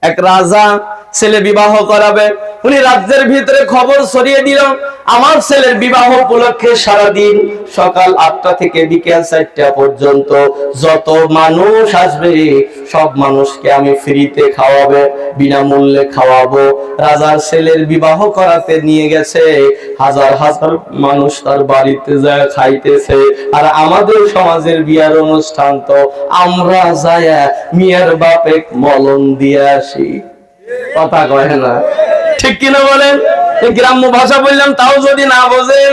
এক রাজা ছেলে বিবাহ করাবে, উনি রাজ্যের ভিতরে খবর ছড়িয়ে দিল, আমার ছেলের বিবাহ উপলক্ষে সারাদিন সকাল 8টা থেকে বিকেল 4টা পর্যন্ত যত মানুষ আসবে সব মানুষকে আমি ফ্রিতে খাওয়াবো, বিনামূল্যে খাওয়াবো। রাজার ছেলের বিবাহ করাতে নিয়ে গেছে, হাজার হাজার মানুষ তার বাড়িতে যায় খাইতেছে। আর আমাদের সমাজের বিয়ার অনুষ্ঠান তো আমরা যায় মিয়ার বাপে মলন দিয়ে আসি, কথা কয় না, ঠিক কিনা বলেন? গ্রাম্য ভাষা বললাম তাও যদি না বোঝেন,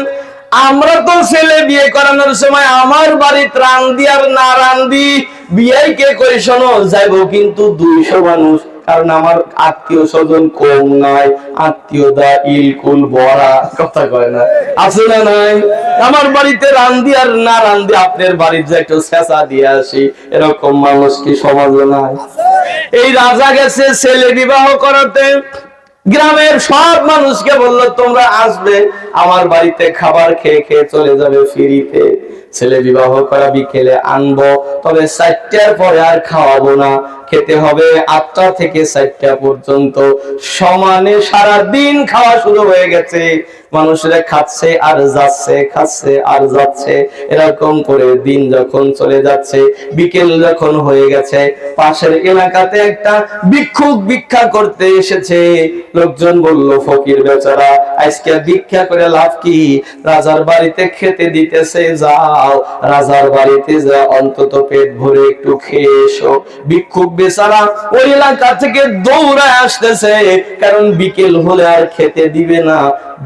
আমরা তো ছেলে বিয়ে করানোর সময় আমার বাড়িতে রান্দি আর না রান্দি বিয়ে কে করে শোনো যাইবো কিন্তু 200 মানুষ, কারণ আমার আত্মীয় স্বজন কম নাই, আত্মীয়তা ইলকুল বড়া, কথা কয় না, আছে না নাই? আমার বাড়িতে রান্দি আর না রান্দি আপনার বাড়ির যে একটু ছেঁচা দিয়ে আসি, এরকম মানুষ কি সমাজে নাই? এই রাজা গেছে ছেলে বিবাহ করাতে, গ্রামের সব মানুষকে বললো তোমরা আসবে আমার বাড়িতে, খাবার খেয়ে খেয়ে চলে যাবে ফ্রিতে। ছেলে বিবাহ করা বিকেলে আনবো, তবে 4টার পরে আর খাওয়াবো না, খেতে হবে 8টা থেকে 4টা পর্যন্ত। সমানে সারাদিন খাওয়া শুরু হয়ে গেছে, মানুষেরা খাচ্ছে আর যাচ্ছে, খাচ্ছে আর যাচ্ছে, এরকম করে দিন যখন চলে যাচ্ছে, বিকেল যখন হয়ে গেছে, পাশের এলাকাতে একটা ভিক্ষুক ভিক্ষা করতে এসেছে। লোকজন বলল ফকির বেচারা আজকে ভিক্ষা করে লাভ কি, রাজার বাড়িতে খেতে দিতেছে, যাও রাজার বাড়িতে যা অন্তত পেট ভরে একটু খেয়ে এসো। ভিক্ষুক বেচারা ওই এলাকা থেকে দৌড়ায় আসতেছে, কারণ বিকেল হলে আর খেতে দিবে না।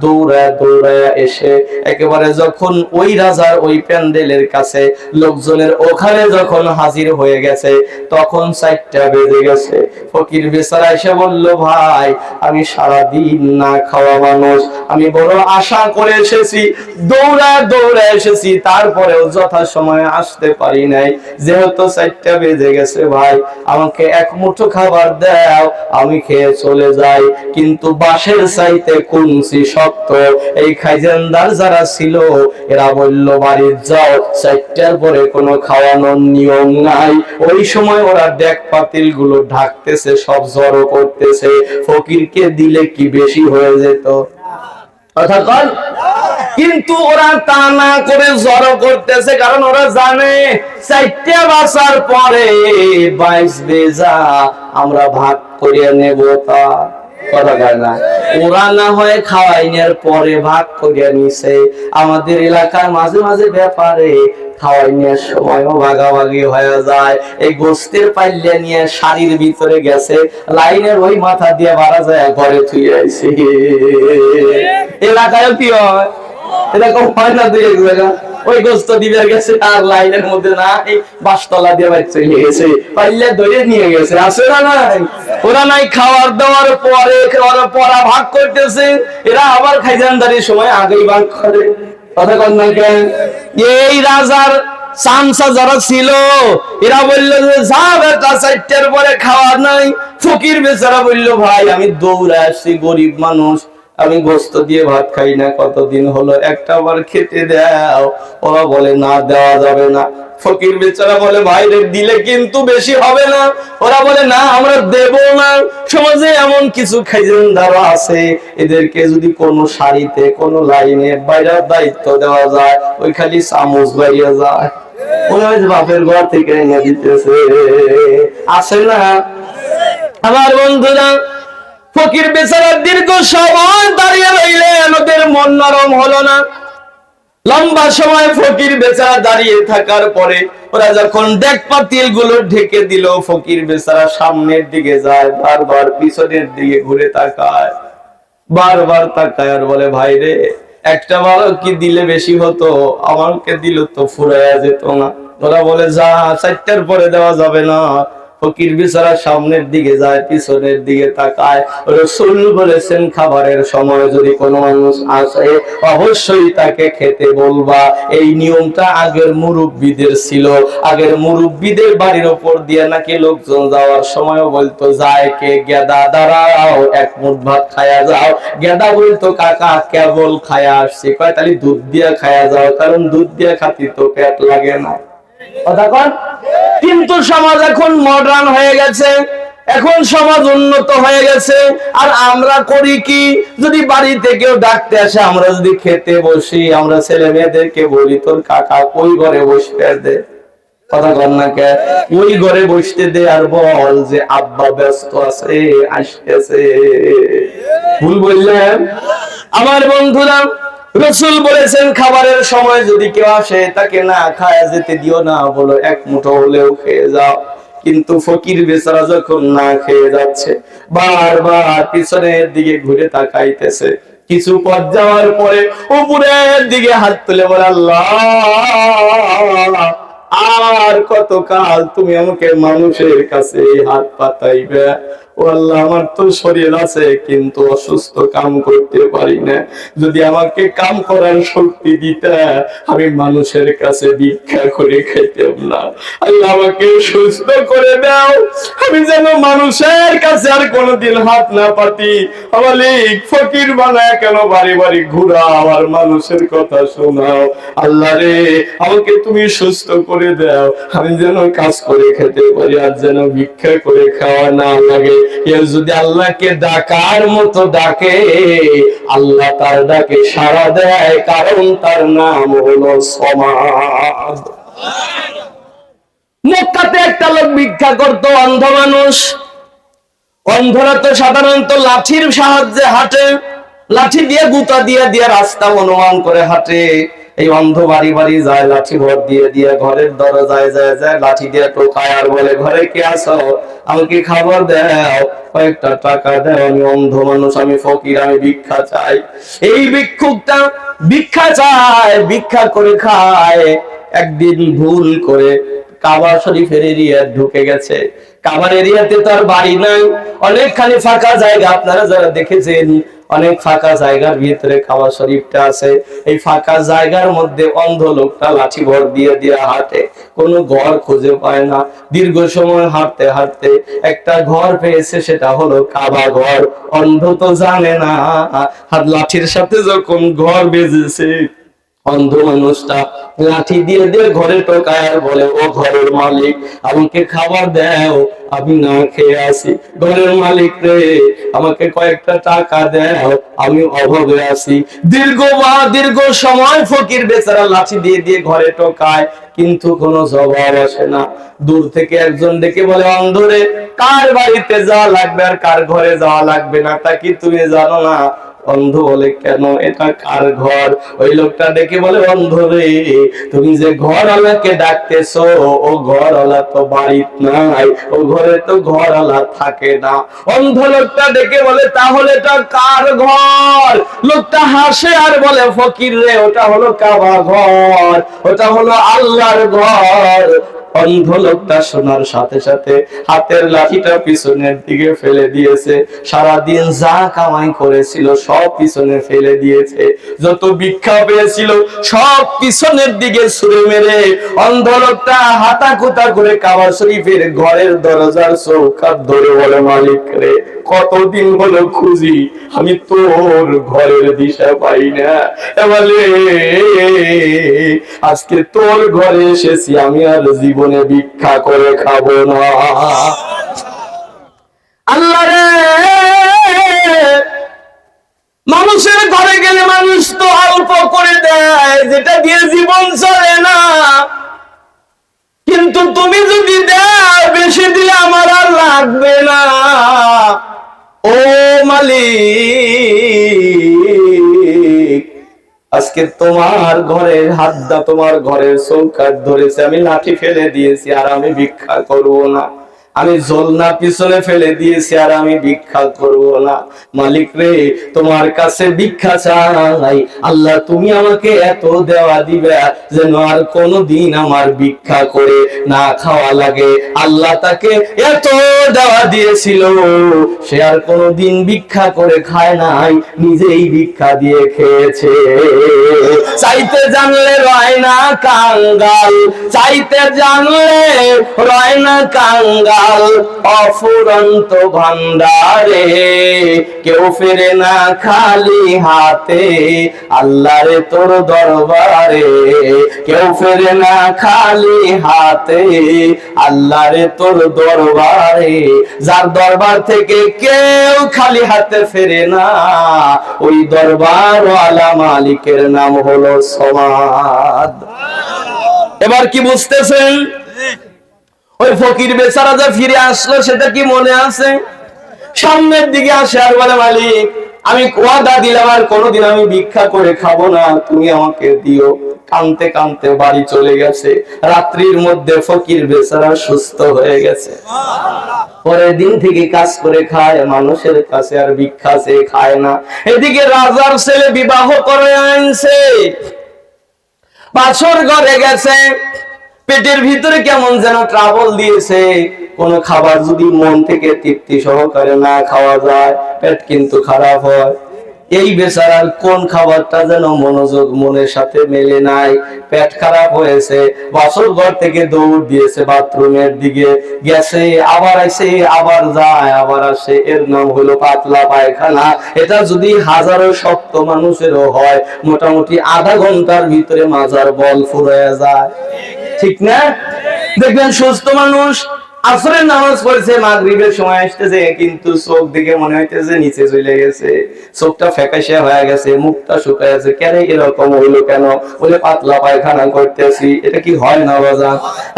দৌড়ায় দৌড়ায় এসে একেবারে যখন ওই রাজার ওই প্যান্ডেলের কাছে লোকজনের ওখানে যখন হাজির হয়ে গেছে, তখন 4টা বেজে গেছে। ফকির বেচারা এসে বলল ভাই আমি সারাদিন না খাওয়া মানুষ, আমি বড় আশা করে এসেছি, দৌড়ায় দৌড়ায় এসেছি, তারপরেও যথা সময়ে আসতে পারি নাই, যেহেতু 4টা বেজে গেছে ভাই আমাকে এক মুঠো খাবার দাও, আমি খেয়ে চলে যাই। কিন্তু বাঁশের চাইতে কুঞ্চি শক্ত এই খাইজানদার যারা ছিল এরা বলল বাড়ি যাও, 4টার পরে কোনো খাওয়ানোর নিয়ম নাই। ওই সময় ওরা ডেক পাতিল গুলো ঢাকতেছে, সব জড়ো করতেছে, ফকিরকে দিলে কি বেশি হয়ে যেত? কিন্তু ওরা তা না করে জড়ো করতেছে, কারণ ওরা জানে 4টা বাজার পরে 22 বেজা আমরা ভাগ করিয়ে নেব। তা কথা কয় না, ওরা না হয় খাওয়াইনের পরে ভাগ করিয়া নিছে। আমাদের এলাকার মাঝে মাঝে ব্যাপারে খাওয়াইনের সময়ও ভাগাভাগি হয়ে যায়। এই গোস্তের পাল্লা নিয়ে শাড়ির ভিতরে গেছে, লাইনের ওই মাথা দিয়ে বাড়া যায় ঘরে থুয়ে আইছে। এলাকায় কি হয় এরকম হয় না? দুই এক জায়গা ওই গোস্ত দিবে গেছে আর লাইনের মধ্যে নাই, বাসতলা দিয়ে বাচ্চা নিয়ে গেছে, পাল্লা ধরে নিয়ে গেছে, আছে না নাই? ওরা নাই খাওয়ার দাওয়ার পরে ওরা পড়া ভাগ করতেছে, এরা আবার খাইজানদারির সময় আগেই ভাগ করে। কথা কন না কেন? এই রাজার চামচা যারা ছিল এরা বললো যে যা বেটা 4টার পরে খাওয়া নাই। ফকির বেচারা বললো ভাই আমি দৌড়ে আসছি, গরিব মানুষ, আমি গোস্ত দিয়ে ভাত খাই না, কতদিন হলো, একটা বার খেতে দাও। ওরা বলে না দেওয়া যাবে না। ফকির বেচারা বলে ভাইরে দিলে কিন্তু বেশি হবে না। ওরা বলে না আমরা দেব না, সমাজে এমন কিছু খাইজানদার আছে এদেরকে যদি কোনো শাড়িতে কোনো লাইনে বাইরের দায়িত্ব দেওয়া যায়, ওই খালি চামচ বাইরে যায়, মনে হয় বাপের ঘর থেকে এনে দিতেছে, আছে না? আমার বন্ধুরা ফকির বেচারা দীর্ঘ সময় দাঁড়িয়ে রইলেন, ওদের মন নরম হলো না। লম্বা সময় ফকির বেচারা দাঁড়িয়ে থাকার পরে ওরা যখন ডেক পাতিল গুলো ঢেকে দিল, ফকির বেচারা সামনের দিকে যায়, বারবার পিছনের দিকে ঘুরে তাকায়, বারবার তাকায় আর বলে ভাই রে একটা বার কি দিলে বেশি হতো, আমাকে দিল তো ফুরাইয়া যেত না। ওরা বলে যা 4টার পরে দেওয়া যাবে না। ফকির বেচারা সামনের দিকে যায়, পিছনের দিকে তাকায়। রাসূল বলেছেন খাবারের সময় যদি কোনো মানুষ আসে অবশ্যই তাকে খেতে বলবা। এই নিয়মটা আগের মুরব্বিদের ছিল। আগের মুরব্বিদের বাড়ির উপর দিয়ে নাকি লোকজন যাওয়ার সময়ও বলতো যায় কে গেদা দাঁড়াও এক মুঠ ভাত খায়া যাও। গেদা বলতো কাকা কেবল খায়া আসছি, কয় তাহলে দুধ দিয়ে খায়া যাও, কারণ দুধ দিয়ে খাতি তো পেট লাগে না। কথা কন। কিন্তু সমাজ এখন মডার্ন হয়ে গেছে, এখন সমাজ উন্নত হয়ে গেছে, আর আমরা করি কি? যদি বাড়িতে কেউ ডাকতে আসে, আমরা যদি খেতে বসি, আমরা ছেলে মেয়েদেরকে বলি তোর কাকা ওই ঘরে বসতে দে, কথা কর না কে, ওই ঘরে বসতে দে, আর বল যে আব্বা ব্যস্ত আছে, আসতেছে। ভুল বললেন? আমার বন্ধুরা, রাসূল বলেছেন খাবারের সময় যদি কেউ আসে তাকে না খায় যেতে দিও না, বলো এক মুঠো হলেও খেয়ে যাও। কিন্তু ফকির বেচারা যখন না খেয়ে যাচ্ছে, বারবার পিছনের দিকে ঘুরে তাকাইতেছে। কিছু পথ যাওয়ার পরে উপরের দিকে হাত তুলে বলে, আল্লাহ আর কতকাল তুমি আমাকে মানুষের কাছে হাত পাতাইবে? ও আল্লাহ, আমার তো শরীর আছে কিন্তু অসুস্থ, কাম করতে পারি না। যদি আমাকে কাম করার শক্তি দিতে, আমি মানুষের কাছে ভিক্ষা করে খাইতাম না। আল্লাহ আমাকে সুস্থ করে দাও, আমি যেন মানুষের কাছে আর কোনোদিন হাত না পাতি। মালিক, ফকির বানায় কেন বাড়ি বাড়ি ঘুরাও আর মানুষের কথা শোনাও? আল্লাহ রে, আমাকে তুমি সুস্থ করে দাও, আমি যেন কাজ করে খেতে পারি, আর যেন ভিক্ষা করে খাওয়া না লাগে। কেউ যদি আল্লাহকে ডাকার মতো ডাকে, আল্লাহ তার ডাকে সাড়া দেয়, কারণ তার নাম হলো সমাজ। মক্কাতে একটা লোক ভিক্ষা করত, অন্ধ মানুষ। অন্ধরা তো সাধারণত লাঠির সাহায্যে হাঁটে, লাঠি দিয়ে গুতা দিয়ে দিয়ে রাস্তা অনুমান করে হাঁটে। এই অন্ধ বাড়ি বাড়ি যায়, লাঠি ভর দিয়ে দিয়ে ঘরের দরজায় যায় যায় লাঠি দিয়ে টোকায় আর বলে, ঘরে কে আছো? আমাকে খাবার দাও, কয়েকটা টাকা দাও, আমি অন্ধ মানুষ, আমি ফকির, আমি ভিক্ষা চাই। এই ভিক্ষুকটা ভিক্ষা চায়, ভিক্ষা করে খায়। একদিন ভুল করে কাবা শরীফের এরিয়া ঢুকে গেছে। কাবার এরিয়াতে তার বাড়ি নাই, অনেকখানি ফাঁকা জায়গা। আপনারা যারা দেখেছেন, অনেক ফাঁকা জায়গার ভিতরে কাবা শরীফটা আছে। এই ফাঁকা জায়গার মধ্যে অন্ধ লোকটা লাঠি ভর দিয়ে দিয়ে হাঁটে, কোনো ঘর খুঁজে পায় না। দীর্ঘ সময় হাঁটতে হাঁটতে একটা ঘর পেয়েছে, সেটা হলো কাবা ঘর। অন্ধ তো জানে না, আর লাঠির সাথে যখন ঘর বেজেছে, অন্ধ মানুষটা লাঠি দিয়ে দিয়ে ঘরে টোকায় আর বলে, ও ঘরের মালিক, আমাকে খাবার দাও, আমি না খেয়ে আসি। ঘরের মালিক রে, আমাকে কয়েকটা টাকা দাও, আমি অভাবে আছি। দীর্ঘ সময় ফকির বেচারা লাঠি দিয়ে দিয়ে ঘরে টোকায়, কিন্তু কোনো জবাব আসে না। দূর থেকে একজন ডেকে বলে, অন্ধরে, কার বাড়িতে যাওয়া লাগবে আর কার ঘরে যাওয়া লাগবে না তা কি তুমি জানো না? অন্ধ বলে, কেন, এটা কার ঘর? ওই লোকটা ডেকে বলে, অন্ধ রে, তুমি যে ঘরওয়ালাকে ডাকতেছো, ও ঘরওয়ালা তো বাড়িতে নাই, ও ঘরে তো ঘরওয়ালা থাকে না। অন্ধ লোকটা ডেকে বলে, তাহলে এটা কার ঘর? লোকটা হাসে আর বলে, ফকির রে, ওটা হলো কাবা ঘর, ওটা হলো আল্লাহর ঘর। অন্ধ লোকটা শোনার সাথে সাথে হাতের লাঠিটা পিছনের দিকে ফেলে দিয়েছে। সারাদিন যা কামাই করেছিল সব পিছনে ফেলে দিয়েছে, যত ভিক্ষা পেয়েছিল সব পিছনের দিকে ছুঁড়ে মেরে অন্ধ লোকটা হাতা কুতা করে কাবা শরীফের ঘরের দরজার চৌকাঠ ধরে বলে, মালিক রে, কতদিন হলো খুঁজি, আমি তোর ঘরের দিশা পাই না। বলে, আজকে তোর ঘরে এসেছি, আমি আর জীবনে ভিক্ষা করে খাবো না। আল্লাহ রে, মানুষের ঘরে গেলে মানুষ তো অল্প করে দেয়, যেটা দিয়ে জীবন চলে না। কিন্তু তুমি যদি দাও, বেশি দিলে আমার আর লাগবে না। ও মালিক, আজকে তোমার ঘরের হাতটা তোমার ঘরের চৌকাঠ ধরেছে, আমি লাঠি ফেলে দিয়েছি আর আমি ভিক্ষা করবো না। আমি ঝোলনা পিছনে ফেলে দিয়েছি আর আমি ভিক্ষা করব না। মালিক রে, তোমার কাছে ভিক্ষা চাই। আল্লাহ, তুমি আমাকে এত দেওয়া দিবে যেন আর কোনোদিন আমার ভিক্ষা করে না খাওয়া লাগে। আল্লাহ তাকে এত দেওয়া দিয়েছিল, সে আর কোনোদিন ভিক্ষা করে খায় নাই, নিজেই ভিক্ষা দিয়ে খেয়েছে। চাইতে জানলে রয় না কাঙ্গাল, চাইতে জানলে রয় না কাঙ্গাল, বিশাল অফুরন্ত ভান্ডারে, কেউ ফেরে না খালি হাতে আল্লাহরে তোর দরবারে, কেউ ফেরে না খালি হাতে আল্লাহরে তোর দরবারে। যার দরবার থেকে কেউ খালি হাতে ফেরে না, ওই দরবার ওয়ালা মালিকের নাম হলো সমাদ। এবার কি বুঝতেছেন? ওই ফকির বেচারা যা ফিরে আসলো সেটা কি মনে আছে? সামনের দিকে আসে আর বলে, মালিক আমি ওয়াদা দিলাম আর কোনোদিন আমি ভিক্ষা করে খাবো না, তুমি আমাকে দিও। কানতে কানতে বাড়ি চলে গেছে। রাত্রির মধ্যে ফকির বেচারা সুস্থ হয়ে গেছে। পরের দিন থেকে কাজ করে খায়, মানুষের কাছে আর ভিক্ষা চেয়ে খায় না। এদিকে রাজার ছেলে বিবাহ করে আনছে, বাছর ঘরে গেছে, পেটের ভিতরে কেমন যেন ট্রাবল দিয়েছে। কোন খাবার যদি মন থেকে তৃপ্তি সহকারে না খাওয়া যায়, পেট কিন্তু খারাপ হয়। এই বেচারার কোন খাবারটা যেন মনোযোগ মনের সাথে মেলে নাই, পেট খারাপ হয়েছে। বাসর ঘর থেকে দৌড় দিয়েছে বাথরুমের দিকে, গেছে আবার আসে, আবার যায় আবার আসে। এর নাম হলো পাতলা পায়খানা। এটা যদি হাজারো শক্ত মানুষেরও হয়, মোটামুটি আধা ঘন্টার ভিতরে মাজার বল ফুরাইয়া যায়, ঠিক না? দেখবেন সুস্থ মানুষ আসরের নামাজ পড়ছে, মাগরিবের সময় আসতেছে, কিন্তু চোখ দিকে মনে হইতেছে নিচে চলে গেছে, চোখটা ফ্যাকাশে হয়ে গেছে, মুখটা শুকায় গেছে। কেন এরকম হইলো? কেন বলে পাতলা পায়খানা করতেছি। এটা কি হয় না বাজান?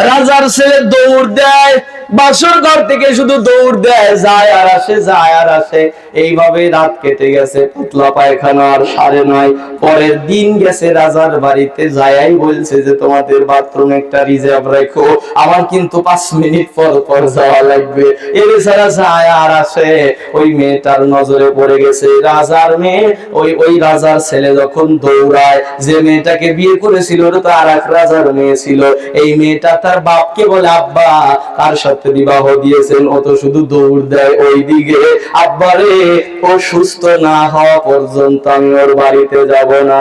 রাজার ছেলে দৌড় দেয়, বাসর ঘর থেকে শুধু দৌড় দেয়, যায় আর আসে, যায় আর আসে। এইভাবে রাত কেটে গেছে, পাতলা পায়খানা আর সারে নয়। পরের দিন গেছে রাজার বাড়িতে, যাই বলছে যে তোমাদের বাথরুম একটা রিজার্ভ রাখো, আমার কিন্তু 5 মিনিট পর পর যাওয়া লাগবে। এর ছাড়া যায় আর আসে। ওই মেয়েটার নজরে পড়ে গেছে, রাজার মেয়ে। ওই রাজার ছেলে যখন দৌড়ায়, যে মেয়েটাকে বিয়ে করেছিল ওটা তো আর এক রাজার মেয়ে ছিল। এই মেয়েটা তার বাপকে বলে, আব্বা কার সাথে বিবাহ দিয়েছেন? ও তো শুধু দৌড় দেয় ওই দিকে। আব্বারে, ও সুস্থ না হওয়া পর্যন্ত আমি ওর বাড়িতে যাব না।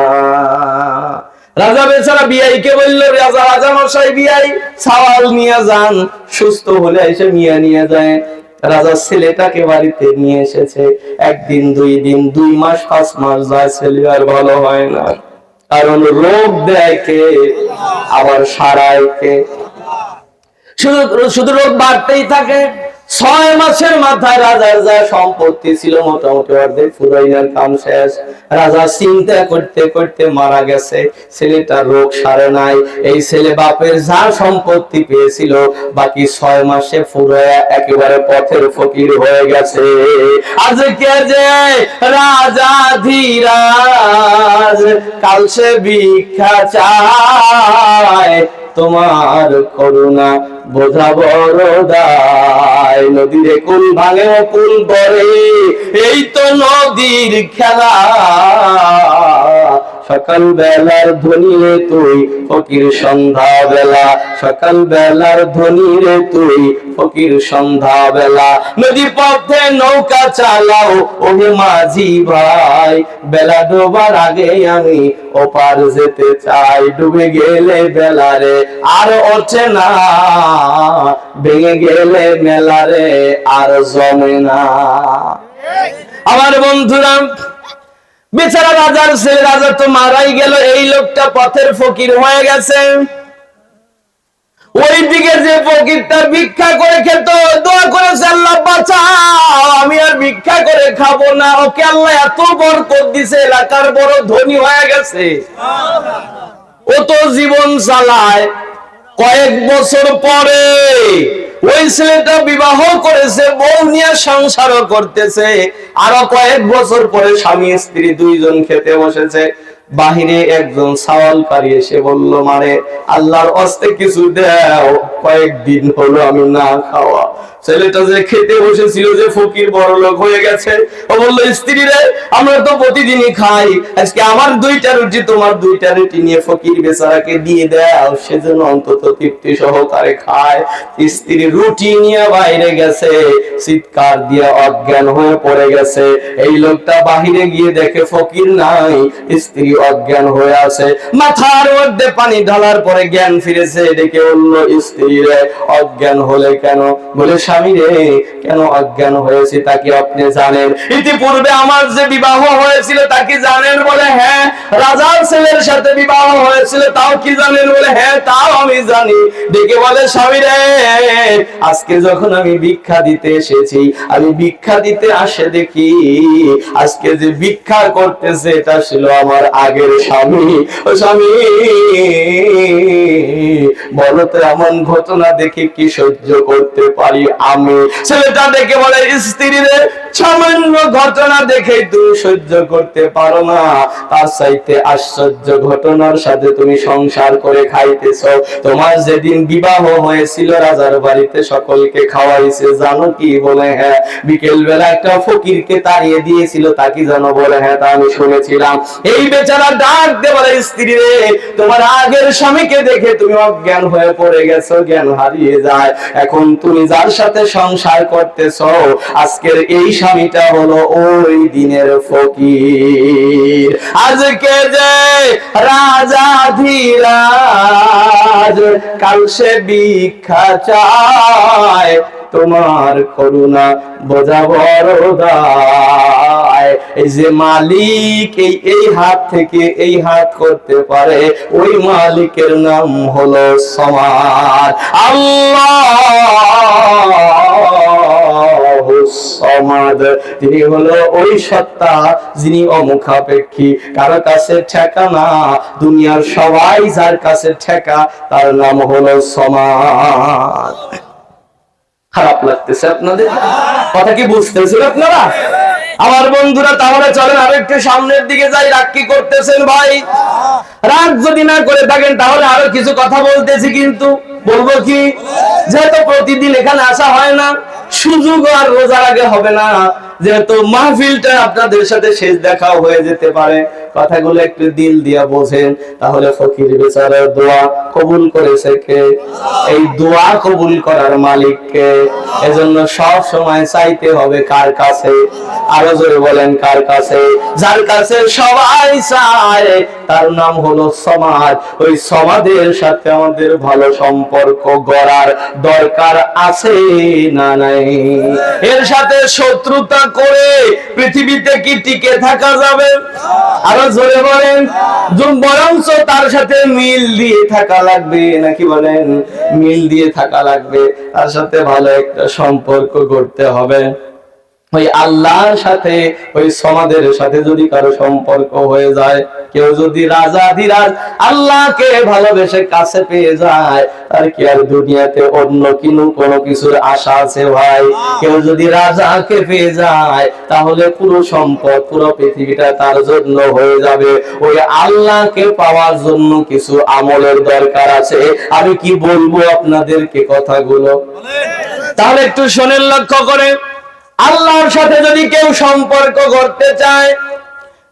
রাজা বেচারা বিআইকে বলল, রাজা মশাই, বিআই সাওয়াল নিয়ে যান, সুস্থ হলে এসে মিয়া নিয়ে যায়। রাজার ছেলেটাকে বাড়িতে নিয়ে এসেছে। 1 দিন 2 দিন 2 মাস 5 মাস যায়, ছেলে আর ভালো হয় না। কারণ রোগ দেয় কে? আবার সারায় কে? শুধু রোগ বাড়তেই থাকে। 6 মাসের মাথায় রাজার যা সম্পত্তি ছিল মোটামুটি অর্ধেক ফুরাইয়ার কাম শেষ। রাজা চিন্তা করতে করতে মারা গেছে, ছেলেটার রোগ সারে নাই। এই ছেলে বাপের যা সম্পত্তি পেয়েছিল বাকি 6 মাসে ফুরাইয়া একেবারে পথের ফকির হয়ে গেছে। আজকে যে রাজা ধীরাজ কাল সে ভিক্ষা চায়, তোমার করুণা বোঝা বড় দায়। নদীরে কুল ভাঙে কুল বরে, এই তো নদীর খেলা। সকাল বেলার ধ্বনি রে তুই ফকির সন্ধ্যা বেলা, সকাল বেলার ধ্বনি রে তুই ফকির সন্ধ্যা বেলা। নদী পথে নৌকা চালাও ওহে মাঝি ভাই, বেলা ডোবার আগে আমি ওপার যেতে চাই। ডুবে গেলে বেলা রে আর ওঠে না, ভেঙে গেলে মেলা রে আর জমে না। আমার বন্ধুরা, বেচারা রাজার ছেলে, রাজা তো মারাই গেল, এই লোকটা পথের ফকির হয়ে গেছে। ওইদিকে যে ফকিরটা ভিক্ষা করে খেত, দোয়া করেছে, আল্লাহ বাঁচাও, আমি আর ভিক্ষা করে খাবো না। ওকে আল্লাহ এত বরকত দিছে, এলাকার বড় ধনী হয়ে গেছে। ও তো জীবন চালায়। কয়েক বছর পরে ওই ছেলেটা বিবাহ করেছে, বউ নিয়ে সংসারও করতেছে। আরো কয়েক বছর পরে স্বামী স্ত্রী 2 জন খেতে বসেছে। বাহিরে একজন সাওয়ালকারী এসে বলল, মারে আল্লাহর হস্তে কিছু দাও, কয়েকদিন হলো আমি না খাওয়া। ছেলেটা যে খেতে বসেছিল, যে ফকির বড় লোক হয়ে গেছে, ও বললো, স্ত্রী রে, আমরা তো প্রতিদিনই খাই, আজকে আমার 2টা রুটি তোমার 2টা রুটি নিয়ে ফকির বেচারাকে দিয়ে দাও, সেজন্য অন্তত তৃপ্তি সহকারে খায়। স্ত্রী রুটি নিয়ে বাইরে গেছে, চিৎকার দিয়ে অজ্ঞান হয়ে পড়ে গেছে। এই লোকটা বাহিরে গিয়ে দেখে ফকির নাই, স্ত্রী অজ্ঞান হয়ে আছে। মাথার মধ্যে পানি ঢালার পরে জ্ঞান ফিরেছে, ডেকে বলল, স্ত্রী রে অজ্ঞান হলে কেন? বলে স্বামী রে, কেন অজ্ঞান হয়েছে তা কি আপনি জানেন? ইতিপূর্বে আমার যে বিবাহ হয়েছিল তা কি জানেন? বলে হ্যাঁ। রাজার ছেলের সাথে বিবাহ হয়েছিল তাও কি জানেন? বলে হ্যাঁ, তাও আমি জানি। ডেকে বলে স্বামী রে, আজকে যখন আমি ভিক্ষা দিতে এসেছি, আমি ভিক্ষা দিতে আসে দেখি আজকে যে ভিক্ষা করতেছে এটা ছিল আমার আগের স্বামী। ও স্বামী, বলো তো এমন ঘটনা দেখে কি সহ্য করতে পারি আমি? ছেলেটা দেখে বলে স্ত্রী রে, সামান্য ঘটনা দেখে তুমি সহ্য করতে পারো না, তার চাইতে আশ্চর্য ঘটনার সাথে তুমি সংসার করে খাইতেছ। তোমার যেদিন বিবাহ হয়েছিল রাজার বাড়িতে সকলকে খাওয়াইছে, জানো কি? বলে হ্যাঁ। বিকেল বেলা একটা ফকিরকে তাড়িয়ে দিয়েছিল, তা কি জানো? বলে হ্যাঁ, তা আমি শুনেছিলাম। এই বেচারা ডাক দিয়ে বলে স্ত্রী রে, তোমার আগের স্বামীকে দেখে তুমি অজ্ঞান হয়ে পড়ে গেছো, জ্ঞান হারিয়ে যায়। এখন তুমি যার সাথে সংসার করতেছো, আজকের এই স্বামীটা হলো ওই দিনের ফকির। আজকে যে রাজাধিরাজ, কাল সে ভিক্ষা চায়, তোমার করুণা বোঝা বড় দায়। এই যে মালিক এই হাত থেকে এই হাত করতে পারে, ওই মালিকের নাম হলো সমাদ, আল্লাহু সমাদ। তিনি হলো ওই সত্তা যিনি অমুখাপেক্ষী, কারো কাছে ঠেকা না। দুনিয়ার সবাই যার কাছে ঠেকা, তার নাম হলো সমাদ। খারাপ লাগতেছে আপনাদের? কথা কি বুঝতেছেন আপনারা? আমার বন্ধুরা, তাহলে চলেন আরো একটু সামনের দিকে যাই। রাগ কি করতেছেন ভাই? রাগ যদি না করে থাকেন তাহলে আরো কিছু কথা বলতেছি, কিন্তু বলবো কি, যেহেতু প্রতিদিন এখানে আসা হয় না, সুযোগ আর রোজার আগে হবে না, যেহেতু মাহফিলটা আপনাদের সাথে শেষ দেখাও হয়ে যেতে পারে, কথাগুলো একটু দিল দিয়া বোঝেন। তাহলে ফকির বেচারার দোয়া কবুল করেছে কে? এই দোয়া কবুল করার মালিক কে? এজন্য সব সময় চাইতে হবে কার কাছে? আরো জোরে বলেন, কার কাছে? যার কাছে সবাই চায়, তার নাম হলো সমাদ। ওই সমাদের সাথে আমাদের ভালো সম্পর্ক গড়ার দরকার আছে না নাই? এর সাথে শত্রুতা করে পৃথিবীতে কি টিকে থাকা যাবে? আরো জোরে বলেন। বরঞ্চ তার সাথে মিল দিয়ে থাকা লাগবে, নাকি বলেন? মিল দিয়ে থাকা লাগবে, তার সাথে ভালো একটা সম্পর্ক গড়তে হবে। ওই আল্লাহর সাথে, ওই সমাদের সাথে যদি কারো সম্পর্ক হয়ে যায়, কেউ যদি রাজাধিরাজ আল্লাহকে ভালোবেসে কাছে পেয়ে যায়, আর কি আর দুনিয়াতে অন্য কোনো কিছুর আশা আছে ভাই? কেউ যদি রাজাকে পেয়ে যায়, তাহলে পুরো সম্পদ, পুরো পৃথিবীটা তার জন্য হয়ে যাবে। ওই আল্লাহকে পাওয়ার জন্য কিছু আমলের দরকার আছে। আমি কি বলবো আপনাদেরকে কথাগুলো? তাহলে একটু শোনেন, লক্ষ্য করে। আল্লাহর সাথে যদি কেউ সম্পর্ক করতে চায়,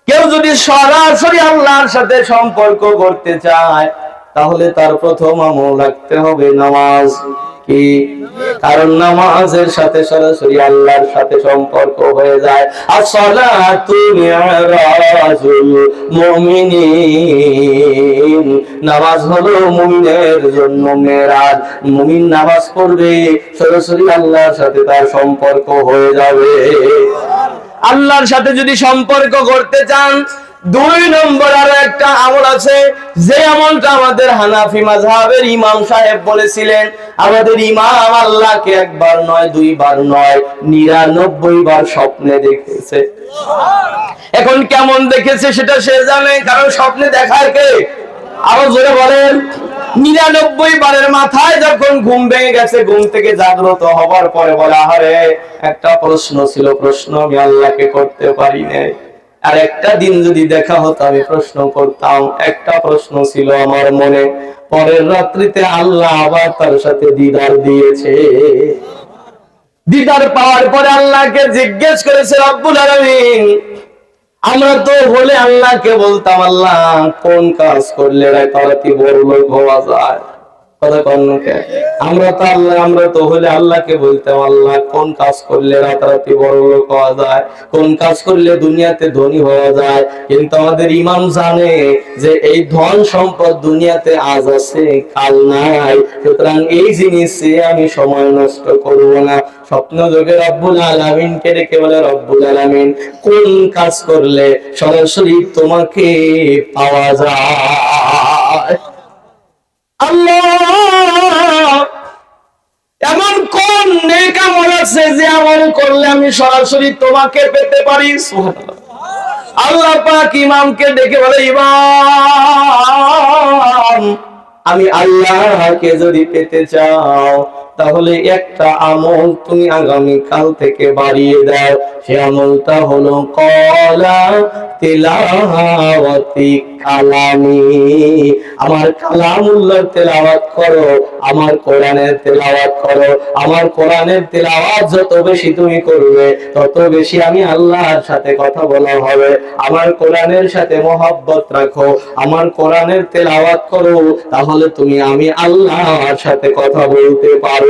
কেউ যদি সরাসরি আল্লাহর সাথে সম্পর্ক করতে চায়, তাহলে তার প্রথম আমল রাখতে হবে নামাজ। কি? কারণ নামাজের সাথে সরাসরি আল্লাহর সাথে সম্পর্ক হয়ে যায়। আসসালাতু মিরাজুল মুমিনিন, নামাজ হলো মুমিনের জন্য মেরাজ। মুমিন নামাজ পড়বে, সরাসরি আল্লাহর সাথে তার সম্পর্ক হয়ে যাবে। আল্লাহর সাথে যদি সম্পর্ক করতে চান, 2 নম্বর আরো একটা আমল আছে, যে আমলটা আমাদের হানাফি মাযহাবের ইমাম সাহেব বলেছিলেন। আমাদের ইমাম আল্লাহকে একবার নয়, 2 বার নয়, 99 বার স্বপ্নে দেখেছে। এখন কেমন দেখেছে সেটা সে জানে, কারণ স্বপ্নে দেখায় কে? আরো জোরে বলেন। 99 বারের মাথায় যখন ঘুম ভেঙে গেছে, ঘুম থেকে জাগ্রত হবার পরে বলে, আরে একটা প্রশ্ন ছিল, প্রশ্ন আমি আল্লাহকে করতে পারি নাই। আর একটা দিন যদি দেখা হতো আমি প্রশ্ন করতাম, একটা প্রশ্ন ছিল আমার মনে। পরের রাত্রিতে আল্লাহ আবার তার সাথে দিদার দিয়েছে। দিদার পাওয়ার পরে আল্লাহকে জিজ্ঞেস করেছে, রব্বুল আলামিন, আমরা তো বলে আল্লাহকে বলতাম, আল্লাহ কোন কাজ করলে রাতারাতি বড় লোক হওয়া যায়? কথা কন না কে? আমরা তো হলে আল্লাহকে বলতাম, আল্লাহ কোন কাজ করলে রাতারাতি বড় লোক হওয়া যায়, কোন কাজ করলে দুনিয়াতে ধনী হওয়া যায়। কিন্তু আমাদের ইমাম জানে যে এই ধন সম্পদ দুনিয়াতে আজ আছে কাল নাই, সুতরাং এই জিনিসে আমি সময় নষ্ট করব না। স্বপ্ন যোগে রব্বুল আলামিনকে রেখে বলে, রব্বুল আলামিন কোন কাজ করলে সরাসরি তোমাকে পাওয়া যায়। আল্লাহ এমন কোন নেক আমল আছে যে আমল করলে আমি সরাসরি তোমাকে পেতে পারি? সুবহানাল্লাহ। আল্লাহ পাক ইমামকে ডেকে বলে, ইমাম আমি আল্লাহকে যদি পেতে চাও তাহলে একটা আমল তুমি আগামী কাল থেকে বাড়িয়ে দাও। সে আমলটা হলো কলা তিলাওয়াতি কালামি, আমার কালামুল্লাহর তেলাওয়াত করো, আমার কোরআনের তেলাওয়াত করো। আমার কোরআনের তেলাওয়াত যত বেশি তুমি করবে তত বেশি আমি আল্লাহর সাথে কথা বলা হবে। আমার কোরআনের সাথে মহব্বত রাখো, আমার কোরআনের তেলাওয়াত করো, তাহলে তুমি আমি আল্লাহর সাথে কথা বলতে পারবে।